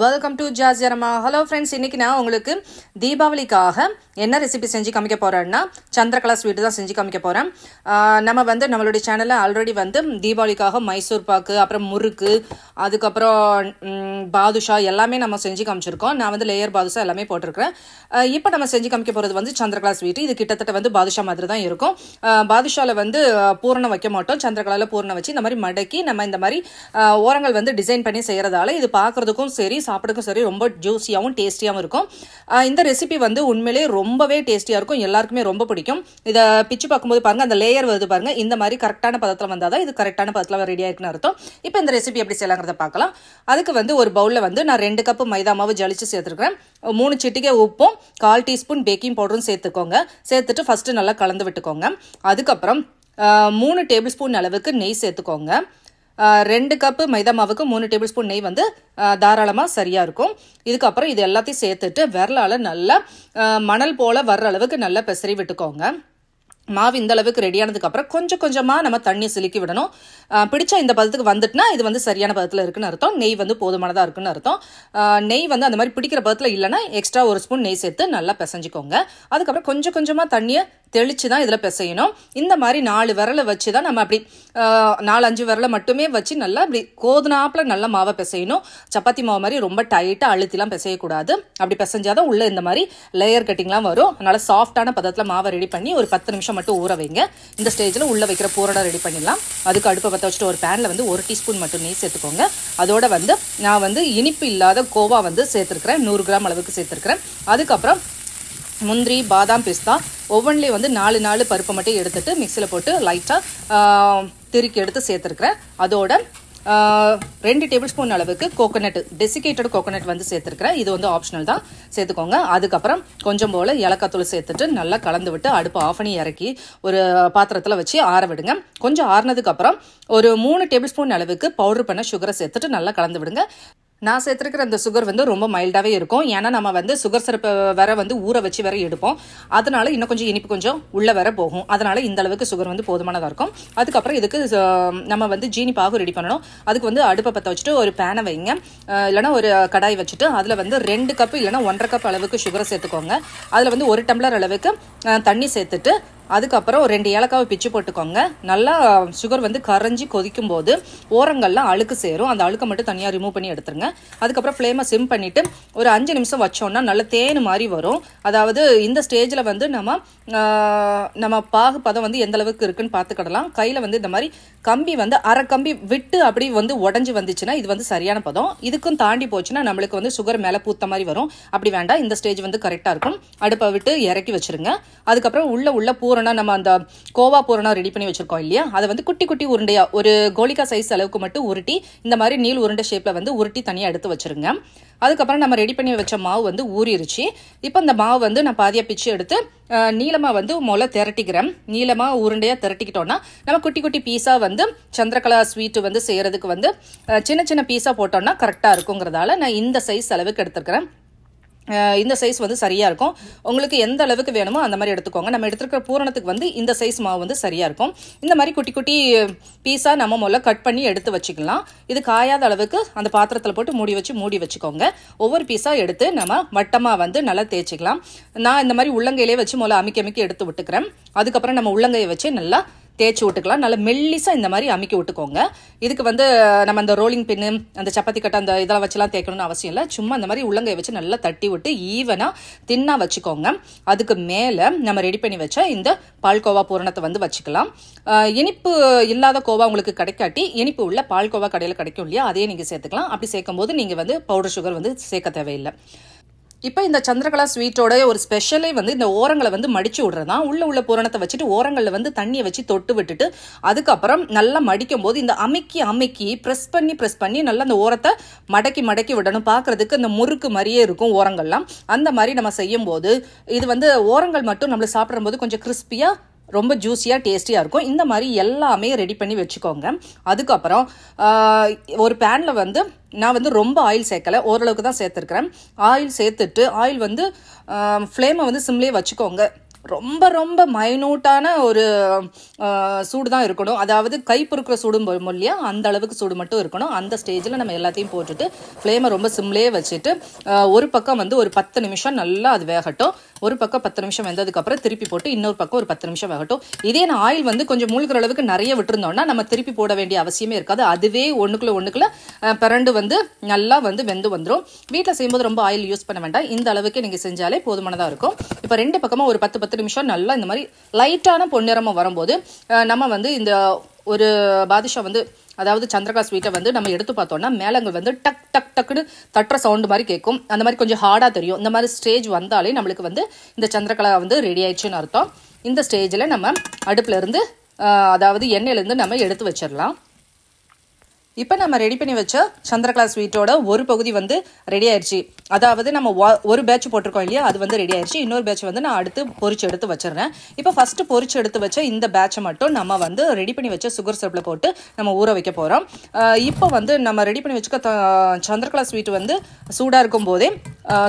Welcome to ஜாஜியரமா. Hello friends, இன்னைக்கு நான் உங்களுக்கு தீபாவளிக்காக என்ன ரெசிபி செஞ்சு காமிக்க போறேன்னா சந்திரகலா ஸ்வீட் தான் செஞ்சு காமிக்க போறேன். நம்ம நம்மளுடைய சேனல்ல ஆல்ரெடி தீபாவளிக்காக மைசூர் பாக்கு, அப்புறம் முறுக்கு, அதுக்கப்புறம் பாதுஷா எல்லாமே நம்ம செஞ்சு காமிச்சிருக்கோம். நான் லேயர் பாதுஷா எல்லாமே போட்டிருக்கிறேன். இப்போ நம்ம செஞ்சு காமிக்க போறது சந்திரகலா ஸ்வீட். இது கிட்டத்தட்ட பாதுஷா மாதிரி தான் இருக்கும். பாதுஷால பூரணம் வைக்க மாட்டோம், சந்திரகலால பூரணம் வச்சு இந்த மாதிரி மடக்கி நம்ம இந்த மாதிரி ஓரங்கள் டிசைன் பண்ணி செய்யறதால இது பார்க்கறதுக்கும் சரி சாப்பிடுறதுக்கும் சரி ரொம்ப ஜூசியாகவும் டேஸ்டியாகவும் இருக்கும். இந்த ரெசிபி உண்மையிலே ரொம்பவே டேஸ்டியா இருக்கும், எல்லாருக்குமே ரொம்ப பிடிக்கும். இதை பிச்சு பார்க்கும்போது பாருங்க, அந்த லேயர் வருது பாருங்க, இந்த மாதிரி கரெக்டான பதத்தில் வந்தாதான் இது கரெக்டான பதத்தில் ரெடியா இருக்குன்னு அர்த்தம். இப்போ இந்த ரெசிபி எப்படி செய்யலாங்கிறத பார்க்கலாம். அதுக்கு ஒரு பவுல்ல நான் 2 கப் மைதா மாவு ஜலிச்சு சேர்த்துருக்கேன். 3 சிட்டிகை உப்பும் 1/4 டீஸ்பூன் பேக்கிங் பவுடரும் சேர்த்துக்கோங்க. சேர்த்துட்டு ஃபர்ஸ்ட் நல்லா கலந்து விட்டுக்கோங்க. அதுக்கப்புறம் 3 டேபிள் ஸ்பூன் அளவுக்கு நெய் சேர்த்துக்கோங்க. 2 கப்பு மைதா மாவுக்கு 3 டேபிள் ஸ்பூன் நெய் தாராளமாக சரியா இருக்கும். இதுக்கப்புறம் இது எல்லாத்தையும் சேர்த்துட்டு விரலால நல்லா மணல் போல வர்ற அளவுக்கு நல்லா பெசரி விட்டுக்கோங்க. மாவு இந்த அளவுக்கு ரெடியானதுக்கு அப்புறம் கொஞ்சம் கொஞ்சமா நம்ம தண்ணி சிலுக்கி விடணும். பிடிச்சா இந்த பதத்துக்கு வந்துட்டுனா இது சரியான பதத்தில் இருக்குன்னு அர்த்தம். நெய் போதுமானதா இருக்குன்னு அர்த்தம். நெய் அந்த மாதிரி பிடிக்கிற பதத்தில் இல்லைன்னா எக்ஸ்ட்ரா 1 ஸ்பூன் நெய் சேர்த்து நல்லா பிசைஞ்சுக்கோங்க. அதுக்கப்புறம் கொஞ்சம் கொஞ்சமா தண்ணியை தெளிச்சு தான் இதில் பிசையணும். இந்த மாதிரி 4 விரலை வச்சு தான் நம்ம அப்படி 4-5 விரலை மட்டுமே வச்சு நல்லா அப்படி கோதுனாப்புல நல்லா மாவை பிசையணும். சப்பாத்தி மாவு மாதிரி ரொம்ப டைட்டாக அழுத்திலாம் பிசையக்கூடாது. அப்படி பிசைஞ்சாதான் உள்ள இந்த மாதிரி லேயர் கட்டிங்லாம் வரும். அதனால சாஃப்டான பதத்தில் மாவை ரெடி பண்ணி ஒரு 10 நிமிஷம் மட்டும் ஊற வைங்க. இந்த ஸ்டேஜில் உள்ள வைக்கிற பூரணம் ரெடி பண்ணிடலாம். அதுக்கு அடுப்பை பற்ற வச்சுட்டு ஒரு பேனில் 1 டீஸ்பூன் மட்டும் நெய் சேர்த்துக்கோங்க. அதோட நான் இனிப்பு இல்லாத கோவா சேர்த்துருக்கிறேன். 100 கிராம் அளவுக்கு சேர்த்துருக்கிறேன். அதுக்கப்புறம் முந்திரி, பாதாம், பிஸ்தா ஒவ்வொன்றிலே 4 பருப்பை மட்டும் எடுத்துட்டு மிக்சியில் போட்டு லைட்டாக திருக்கி எடுத்து சேர்த்துருக்கிறேன். அதோட 2 டேபிள் ஸ்பூன் அளவுக்கு கோகோனட், டெசிகேட்டட் கோகோனட் சேர்த்துருக்கிறேன். இது ஆப்ஷனல் தான், சேர்த்துக்கோங்க. அதுக்கப்புறம் கொஞ்சம் போல ஏலக்காய் தூள் சேர்த்துட்டு நல்லா கலந்து விட்டு அடுப்பு ஆஃப் பண்ணி இறக்கி ஒரு பாத்திரத்தில் வச்சு ஆற விடுங்க. கொஞ்சம் ஆறுனதுக்கு அப்புறம் ஒரு 3 டேபிள் ஸ்பூன் அளவுக்கு பவுடர் பண்ண சுகரை சேர்த்துட்டு நல்லா கலந்து விடுங்க. நான் சேர்த்துருக்கிற அந்த சுகர் ரொம்ப மைல்டாகவே இருக்கும். ஏன்னா நம்ம சுகர் சிரப்பை வேற ஊற வச்சு வேற எடுப்போம். அதனால இன்னும் கொஞ்சம் இனிப்பு கொஞ்சம் உள்ள வேற போகும். அதனால இந்த அளவுக்கு சுகர் போதுமானதாக இருக்கும். அதுக்கப்புறம் இதுக்கு நம்ம ஜீனி பாகு ரெடி பண்ணணும். அதுக்கு அடுப்பை பற்ற வச்சுட்டு ஒரு பேனை வைங்க, இல்லைன்னா ஒரு கடாய் வச்சுட்டு அதில் 2 கப் இல்லைன்னா 1.5 கப் அளவுக்கு சுகரை சேர்த்துக்கோங்க. அதில் 1 டம்ளர் அளவுக்கு தண்ணி சேர்த்துட்டு அதுக்கப்புறம் 2 ஏலக்காவை பிச்சு போட்டுக்கோங்க. நல்லா சுகர் கரைஞ்சி கொதிக்கும் போது ஓரங்கள்லாம் அழுக்கு சேரும். அந்த அழுக்கை மட்டும் தனியாக ரிமூவ் பண்ணி எடுத்துருங்க. அதுக்கப்புறம் ஃப்ளேமை சிம் பண்ணிட்டு ஒரு 5 நிமிஷம் வச்சோம்னா நல்ல தேன் மாதிரி வரும். அதாவது இந்த ஸ்டேஜில் நம்ம பாகு பதம் எந்த அளவுக்கு இருக்குன்னு பார்த்துக்கிடலாம். கையில் இந்த மாதிரி கம்பி அரை கம்பி விட்டு அப்படி உடஞ்சி வந்துச்சுன்னா இது சரியான பதம். இதுக்கும் தாண்டி போச்சுன்னா நம்மளுக்கு சுகர் மேலே பூத்த மாதிரி வரும். அப்படி வேண்டாம், இந்த ஸ்டேஜ் கரெக்டாக இருக்கும். அடுப்பை விட்டு இறக்கி வச்சிருங்க. அதுக்கப்புறம் உள்ள பூரணம், நம்ம அந்த கோவா பூரணம் ரெடி பண்ணி வச்சிருக்கோம் இல்லையா, அதை குட்டி குட்டி உருண்டையா ஒரு கோலிகா சைஸ் அளவுக்கு மட்டும் உருட்டி இந்த மாதிரி நீள் உருண்டை ஷேப்ல உருட்டி தனியாக எடுத்து வச்சிருங்க. அதுக்கப்புறம் நம்ம ரெடி பண்ணி வச்ச மாவு ஊறிடுச்சு. இப்போ இந்த மாவு நான் பாதியா பிச்சு எடுத்து நீளமா முதல்ல திரட்டிக்கிறேன். நீளமா உருண்டையா திரட்டிக்கிட்டோம்னா நம்ம குட்டி குட்டி பீஸா சந்திரகலா ஸ்வீட் செய்யறதுக்கு சின்ன சின்ன பீஸா போட்டோம்னா கரெக்டா இருக்குங்கிறதால நான் இந்த சைஸ் அளவுக்கு எடுத்துருக்கிறேன். இந்த சைஸ் சரியா இருக்கும். உங்களுக்கு எந்த அளவுக்கு வேணுமோ அந்த மாதிரி எடுத்துக்கோங்க. நம்ம எடுத்துக்கிற பூரணத்துக்கு இந்த சைஸ் மாவு சரியா இருக்கும். இந்த மாதிரி குட்டி குட்டி பீஸா நம்ம முதல்ல கட் பண்ணி எடுத்து வச்சுக்கலாம். இது காயாத அளவுக்கு அந்த பாத்திரத்தில் போட்டு மூடி வச்சுக்கோங்க. ஒவ்வொரு பீஸா எடுத்து நம்ம வட்டமா நல்லா தேய்ச்சிக்கலாம். நான் இந்த மாதிரி உள்ளங்கையிலே வச்சு முதல்ல அமுக்கி எடுத்து விட்டுக்கிறேன். அதுக்கப்புறம் நம்ம உள்ளங்கையை வச்சு நல்லா தேய்ச்சி விட்டுக்கலாம். நல்லா மெல்லிசா இந்த மாதிரி அமுக்கி விட்டுக்கோங்க. இதுக்கு நம்ம அந்த ரோலிங் பின்னு, அந்த சப்பாத்தி கட்டை, அந்த இதெல்லாம் வச்சுலாம் தேய்க்கணும்னு அவசியம் இல்லை. சும்மா இந்த மாதிரி உள்ளங்கையை வச்சு நல்லா தட்டி விட்டு ஈவனா தின்னா வச்சுக்கோங்க. அதுக்கு மேல நம்ம ரெடி பண்ணி வச்ச இந்த பால்கோவா பூரணத்தை வச்சுக்கலாம். இனிப்பு இல்லாத கோவா உங்களுக்கு கிடைக்காட்டி இனிப்பு உள்ள பால்கோவா கடையில் கிடைக்கும் இல்லையா, அதையே நீங்க சேர்த்துக்கலாம். அப்படி சேர்க்கும் போது நீங்க பவுடர் சுகர் சேர்க்க தேவையில்லை. இப்போ இந்த சந்திரகலா ஸ்வீட்டோட ஒரு ஸ்பெஷலே இந்த ஓரங்களை மடிச்சு விடுறதான். உள்ள பூரணத்தை வச்சுட்டு ஓரங்களில் தண்ணியை வச்சு தொட்டு விட்டுட்டு அதுக்கப்புறம் நல்லா மடிக்கும் போது இந்த அமுக்கி ப்ரெஸ் பண்ணி நல்லா அந்த ஓரத்தை மடக்கி விடணும். பார்க்கறதுக்கு இந்த முறுக்கு மாதிரியே இருக்கும் ஓரங்கள்லாம். அந்த மாதிரி நம்ம செய்யும் போது இது ஓரங்கள் மட்டும் நம்மள சாப்பிடும் போது கொஞ்சம் கிறிஸ்பியா ரொம்ப ஜூஸியா டேஸ்டியா இருக்கும். இந்த மாதிரி எல்லாமே ரெடி பண்ணி வச்சுக்கோங்க. அதுக்கப்புறம் ஒரு பேன்ல நான் ரொம்ப ஆயில் சேர்க்கல, ஓரளவுக்கு தான் சேர்த்துருக்கிறேன். ஆயில் சேர்த்துட்டு ஆயில் ஃப்ளேமை சிம்லேயே வச்சுக்கோங்க. ரொம்ப ரொம்ப மைனூட்டான ஒரு சூடு தான் இருக்கணும். அதாவது கை பொறுக்கிற சூடும் இல்லையா, அந்த அளவுக்கு சூடு மட்டும் இருக்கணும். அந்த ஸ்டேஜில் நம்ம எல்லாத்தையும் போட்டுட்டு ஃப்ளேமை ரொம்ப சிம்லேயே வச்சுட்டு ஒரு பக்கம் வந்து ஒரு 10 நிமிஷம் நல்லா அது வேகட்டும். ஒரு பக்கம் 10 நிமிஷம் வெந்ததுக்கப்புறம் திருப்பி போட்டு இன்னொரு பக்கம் ஒரு 10 நிமிஷம் வேகட்டும். இதே நான் ஆயில் வந்து கொஞ்சம் மூழ்கிற அளவுக்கு நிறைய விட்டுருந்தோம்னா நம்ம திருப்பி போட வேண்டிய அவசியமே இருக்காது. அதுவே ஒன்றுக்குள்ள பிறண்டு வந்து நல்லா வந்து வெந்து வந்துடும். வீட்டில் செய்யும்போது ரொம்ப ஆயில் யூஸ் பண்ண வேண்டாம். இந்த அளவுக்கு நீங்கள் செஞ்சாலே போதுமானதாக இருக்கும். இப்போ 2 பக்கமும் ஒரு 10 நிமிஷம் நல்லா இந்த மாதிரி லைட்டான பொன்னிறமாக வரும்போது நம்ம வந்து இந்த ஒரு பாதுஷா வந்து அதாவது சந்திரகலா ஸ்வீட்டை வந்து நம்ம எடுத்து பார்த்தோம்னா மேலங்க வந்து டக் டக் டக்குன்னு தட்டுற சவுண்டு மாதிரி கேட்கும். அந்த மாதிரி கொஞ்சம் ஹார்டாக தெரியும். இந்த மாதிரி ஸ்டேஜ் வந்தாலே நம்மளுக்கு வந்து இந்த சந்திரகலா வந்து ரெடி ஆயிடுச்சுன்னு அர்த்தம். இந்த ஸ்டேஜில் நம்ம அடுப்புல இருந்து அதாவது எண்ணெயிலேருந்து நம்ம எடுத்து வச்சிடலாம். இப்போ நம்ம ரெடி பண்ணி வச்ச சந்திரகலா ஸ்வீட்டோட ஒரு பகுதி வந்து ரெடி ஆயிடுச்சு. அதாவது நம்ம ஒரு பேட்ச் போட்டிருக்கோம் இல்லையா, அது வந்து ரெடி ஆயிடுச்சு. இன்னொரு பேட்ச் வந்து நான் அடுத்து பொரிச்சு எடுத்து வச்சிருந்தேன். இப்போ ஃபர்ஸ்ட் பொரிச்சு எடுத்து வச்ச இந்த பேட்சை மட்டும் நம்ம வந்து ரெடி பண்ணி வச்ச சுகர் சிரப்பில் போட்டு நம்ம ஊற வைக்க போகிறோம். இப்போ வந்து நம்ம ரெடி பண்ணி வச்சுக்க சந்திரகலா ஸ்வீட் வந்து சூடாக இருக்கும் போதே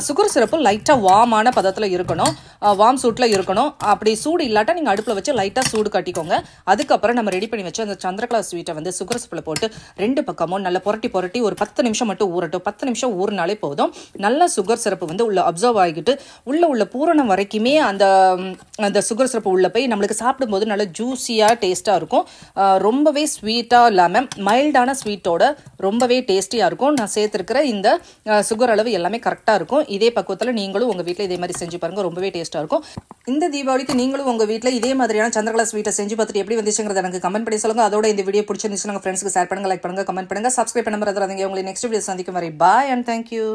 சுகர் சிரப்பு லைட்டாக வார்மான பதத்தில் இருக்கணும், வார்ம் சூட்டில் இருக்கணும். அப்படி சூடு இல்லாட்டா நீங்கள் அடுப்பில் வச்சு லைட்டாக சூடு கட்டிக்கோங்க. அதுக்கப்புறம் நம்ம ரெடி பண்ணி வச்சு அந்த சந்திரகலா ஸ்வீட்டை வந்து சுகர் சிரப்பில் போட்டு 2 பக்கமும் நல்லா புரட்டி ஒரு 10 நிமிஷம் மட்டும் ஊறட்டும். 10 நிமிஷம் ஊறினாலே போதும். நல்லா சுகர் சிரப்பு வந்து உள்ள அப்சர்வ் ஆகிட்டு உள்ள பூரணம் வரைக்குமே அந்த சுகர் சிரப்பு உள்ள போய் நம்மளுக்கு சாப்பிடும்போது நல்லா ஜூஸியாக டேஸ்ட்டாக இருக்கும். ரொம்பவே ஸ்வீட்டாக இல்லாமல் மைல்டான ஸ்வீட்டோட ரொம்பவே டேஸ்டியாக இருக்கும். நான் சேர்த்துருக்கிற இந்த சுகர் அளவு எல்லாமே கரெக்டாக இருக்கும். இதே பக்குவத்தில் நீங்களும் உங்கள் வீட்டில் இதே மாதிரி செஞ்சு பாருங்கள், ரொம்பவே டேஸ்ட்டாக இருக்கும். இந்த தீபாவளிக்கு நீங்களும் உங்கள் வீட்டில் இதே மாதிரியான சந்திரகலா ஸ்வீட்டை செஞ்சு பார்த்துட்டு எப்படி வந்துச்சுங்கிறத எனக்கு கமெண்ட் பண்ணி சொல்லுங்கள். அதோட இந்த வீடியோ பிடிச்சிருந்துச்சுன்னா உங்கள் ஃப்ரெண்ட்ஸ்க்கு ஷேர் பண்ணுங்கள், லைக் பண்ணுங்கள், கமெண்ட் பண்ணுங்கள், சப்ஸ்கிரைப் பண்ண மறந்துடாதீங்க. உங்களை நெக்ஸ்ட் வீடியோ சந்திக்கும் வரை பாய் அண்ட் தேங்க்யூ.